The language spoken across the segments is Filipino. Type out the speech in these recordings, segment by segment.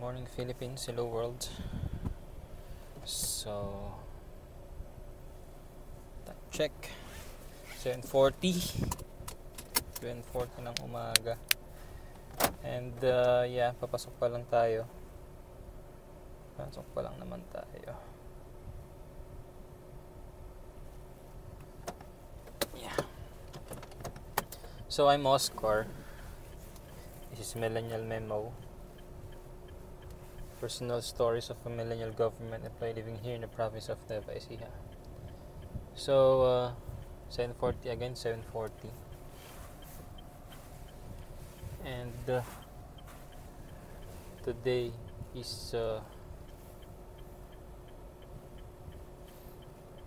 Morning Philippines, hello world. So, check 7:40 ng umaga. And yeah, papasok pa lang tayo. Pasok pa lang naman tayo. Yeah. So I'm Oscar. This is Millennial Memo. Personal stories of a millennial government employee living here in the province of Nueva Ecija. So 7:40 again, 7:40. And today is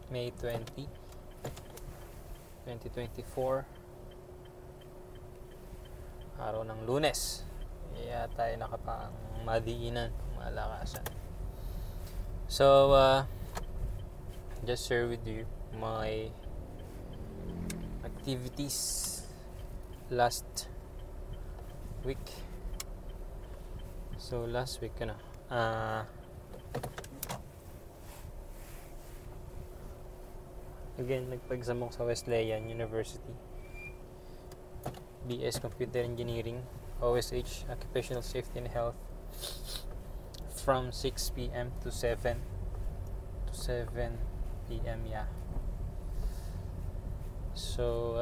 May 20, 2024. Araw ng Lunes. Kaya tayo nakapang madiinan, malakasan. So just share with you my activities last week. So last week again, nagpa-exam ako sa Wesleyan University. BS Computer Engineering, OSH Occupational Safety and Health, from 6 p.m. to 7 p.m. yeah. So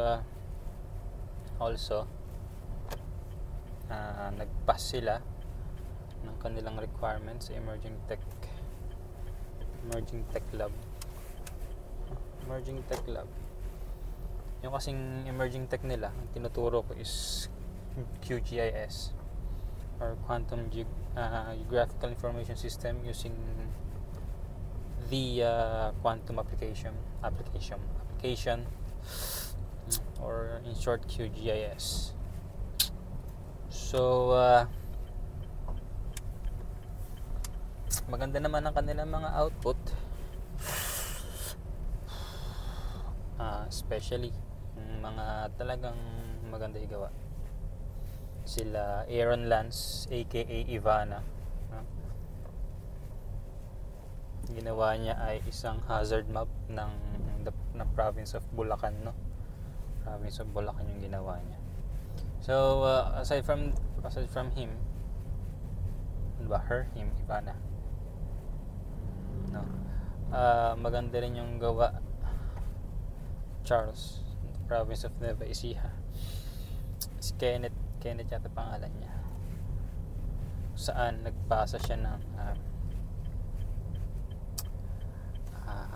also nag-pass sila ng kanilang requirements sa Emerging Tech Lab. Yung kasing Emerging Tech nila, ang tinuturo ko is QGIS, or Quantum Geographical Information System, using the quantum application, or in short QGIS. So maganda naman ang kanilang mga output, especially mga talagang maganda igawa. Sila Aaron Lance aka Ivana, ginawa niya ay isang hazard map ng province of Bulacan, province of Bulacan yung ginawa niya. So aside from him, Ivana, maganda rin yung gawa Charles, province of Nueva Ecija. Si Kenneth yata pangalan niya, saan nagpasa siya ng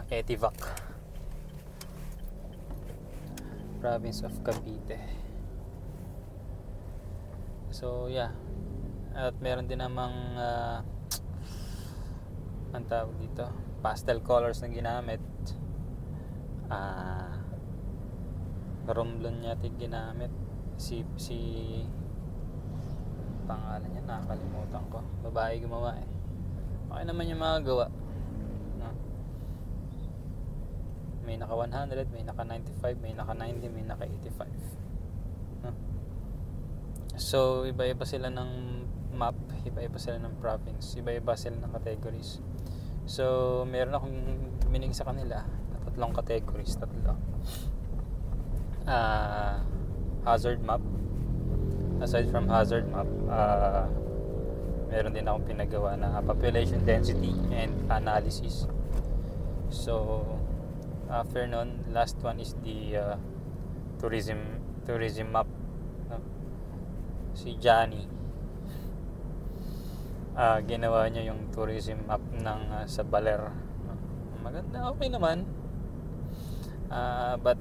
ETIVAC, province of Cavite. So yeah, at meron din namang ang tawag dito, pastel colors na ginamit. Romblon yata ginamit. Si pangalan niya, nakakalimutan ko, babae gumawa okay naman yung mga gawa, may naka 100, may naka 95, may naka 90, may naka 85. So iba-iba sila ng map, iba-iba sila ng province, iba-iba sila ng categories. So meron akong minig sa kanila na tatlong categories, hazard map. Aside from hazard map, meron din akong pinagawa na population density and analysis. So after nun, last one is the tourism map. Si Johnny, ginawa niya yung tourism map ng sa Baler. Maganda, okay naman. But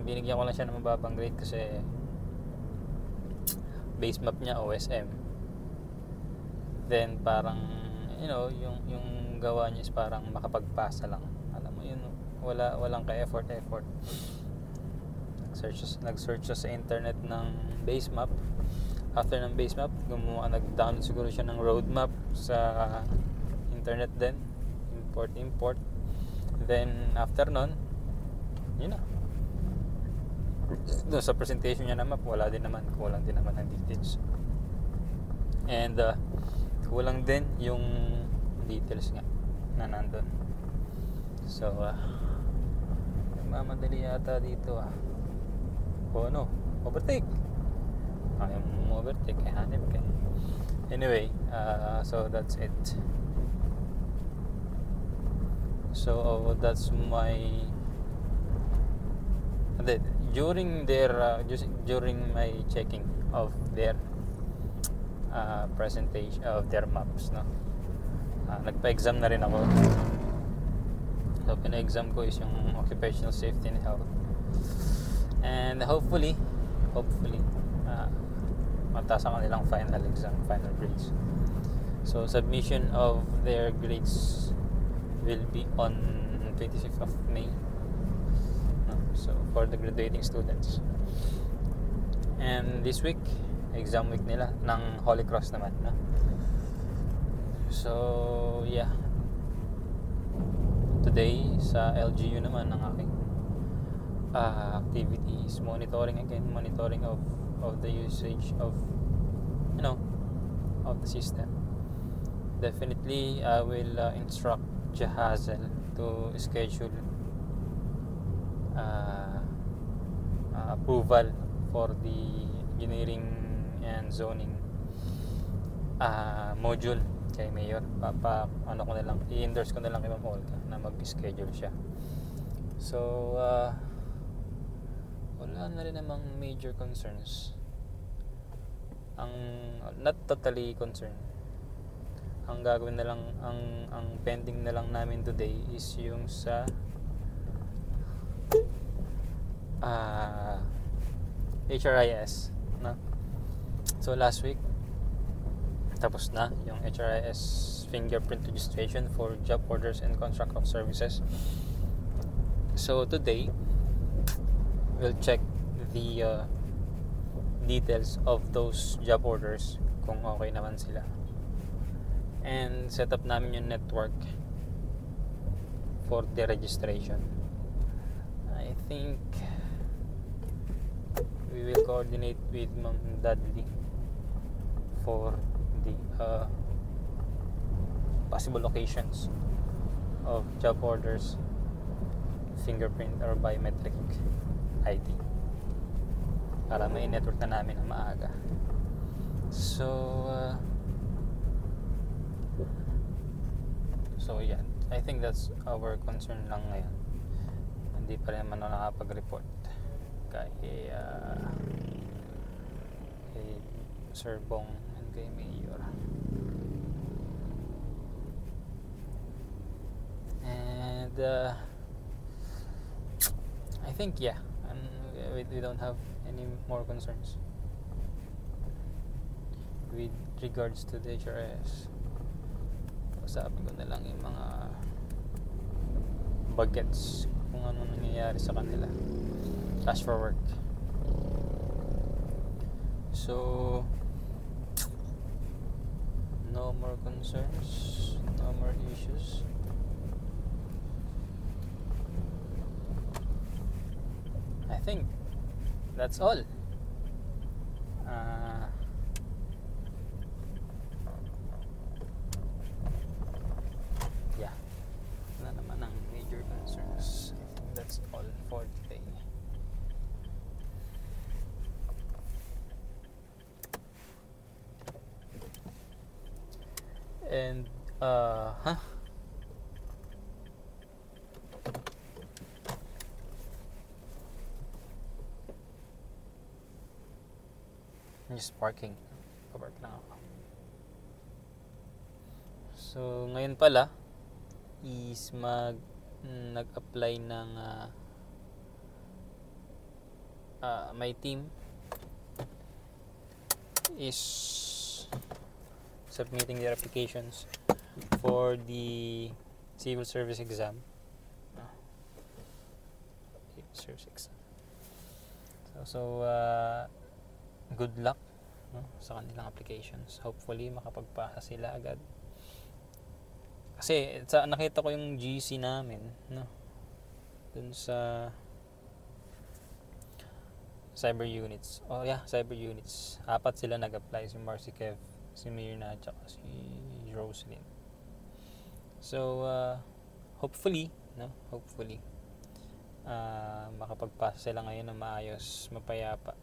binigyan ko lang siya ng mababang grade kasi base map niya OSM. Then parang yung gawa niya is parang makapagpasa lang. Alam mo yun, walang ka-effort. Nag-search siya sa internet ng base map. After ng base map, nag-download siguro siya ng road map sa internet din. Import. Then after nun, yun na. Doon sa presentation niya na map, kulang din naman ng details. And kulang din yung details nga na nandun. So nagmamadali yata dito o ano, overtake. Ayaw mo overtake, hanip ka. Anyway, so that's it. So that's my during my checking of their presentation of their maps, no. Nagpa-exam na rin ako. So pina-exam ko is yung occupational safety and health. And hopefully mataas ang kanilang final exam, final grades. So submission of their grades will be on 26th of May. So for the graduating students. And this week, exam week nila ng Holy Cross naman, no? So yeah, today sa LGU naman ang aking activities, monitoring of the usage of of the system. Definitely I will instruct Jahazel to schedule approval for the engineering and zoning module kay Mayor. I-endorse ko na lang kay Ma'am Olga na mag-schedule siya. So wala na rin namang major concerns. Not totally concerned. Ang gagawin na lang, ang pending na lang namin today is yung sa HRIS, no? So last week tapos na yung HRIS fingerprint registration for job orders and contract of services. So today we'll check the details of those job orders kung okay naman sila, and set up namin yung network for the registration. I think we will coordinate with Ma'am Dudley for the possible locations of job orders, fingerprint or biometric ID para may network na namin ng maaga. So yeah, I think that's our concern lang ngayon. Hindi pa rin naman ako nakapag-report kay Sir Bong and kay Mayor. And I think we don't have any more concerns with regards to the HRS. Usapin ko na lang yung mga bagets kung ano nangyayari sa kanila. Cash for work. So no more concerns, no more issues. I think that's all. Yeah, wala naman ang major concerns. I think that's all for today. And just parking. Papark lang ako. So ngayon pala is nag-apply ng my team is submitting their applications for the civil service exam. So good luck, no, sa kanilang applications. Hopefully makapagpasa sila agad. Kasi nakita ko yung GC namin, no, dun sa cyber units. Cyber units. 4 sila nag-apply, si Marcy Kev, si Myrna at saka si Roslyn. So, hopefully, makapagpasa sila ngayon na maayos, mapayapa.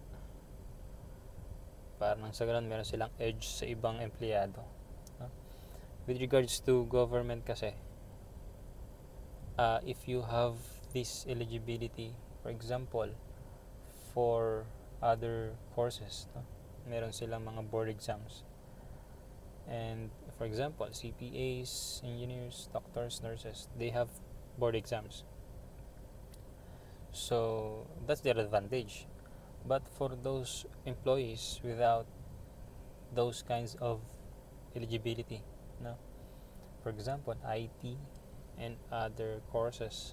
Para nang sa ganun, meron silang edge sa ibang empleyado. No? With regards to government kasi, if you have this eligibility, for example, for other courses, no? Meron silang mga board exams. And for example, CPAs, engineers, doctors, nurses, they have board exams. So that's their advantage. But for those employees without those kinds of eligibility, no? For example, IT and other courses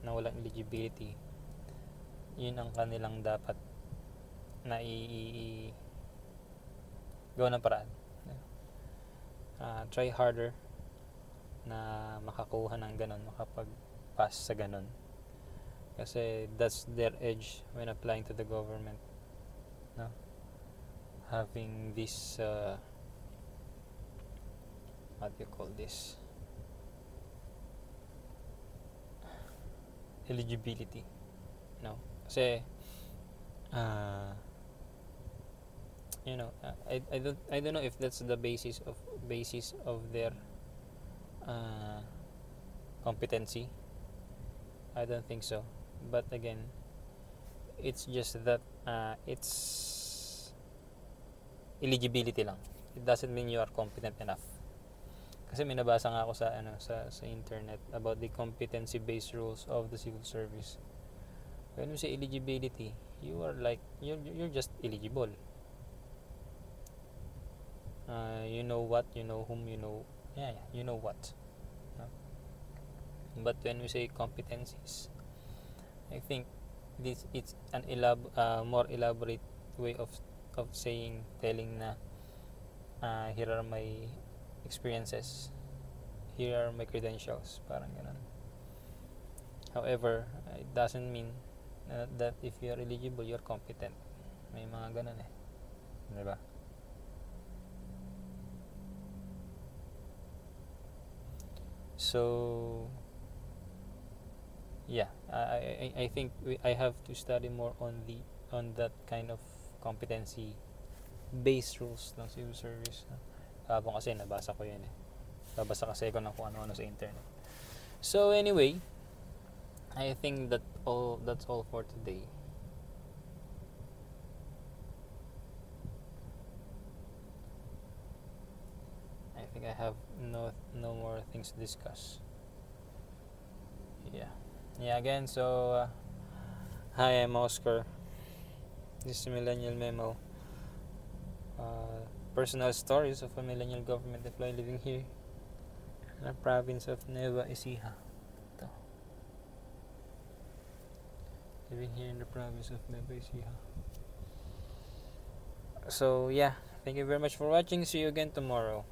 na walang eligibility, yun ang kanilang dapat na gawa ng paraan. Try harder na makakuha ng ganun, makapag-pass sa ganun. Kasi that's their edge when applying to the government. No? Having this, what do you call this? Eligibility. No? Kasi, I don't know if that's the basis of their competency. I don't think so. But again, it's just that it's eligibility lang. It doesn't mean you are competent enough. Kasi may nabasa nga ako sa internet about the competency based rules of the civil service. When you say eligibility, you are like you're just eligible. You know what, you know whom, you know what. No? But when we say competencies, I think it's an more elaborate way of telling na here are my experiences, here are my credentials, parang ganun. However, it doesn't mean that if you are eligible, you're competent. May mga ganun diba? So yeah, I think I have to study more on that kind of competency based rules ng civil service. Habang kasi nabasa ko yun babasa kasi ako ng kung ano-ano sa internet. So anyway, I think that's all for today. I think I have no more things to discuss. Yeah, again, so hi, I'm Oscar. This is Millennial Memo. Personal stories of a millennial government employee living here in the province of Nueva Ecija. Living here in the province of Nueva Ecija. So yeah, thank you very much for watching. See you again tomorrow.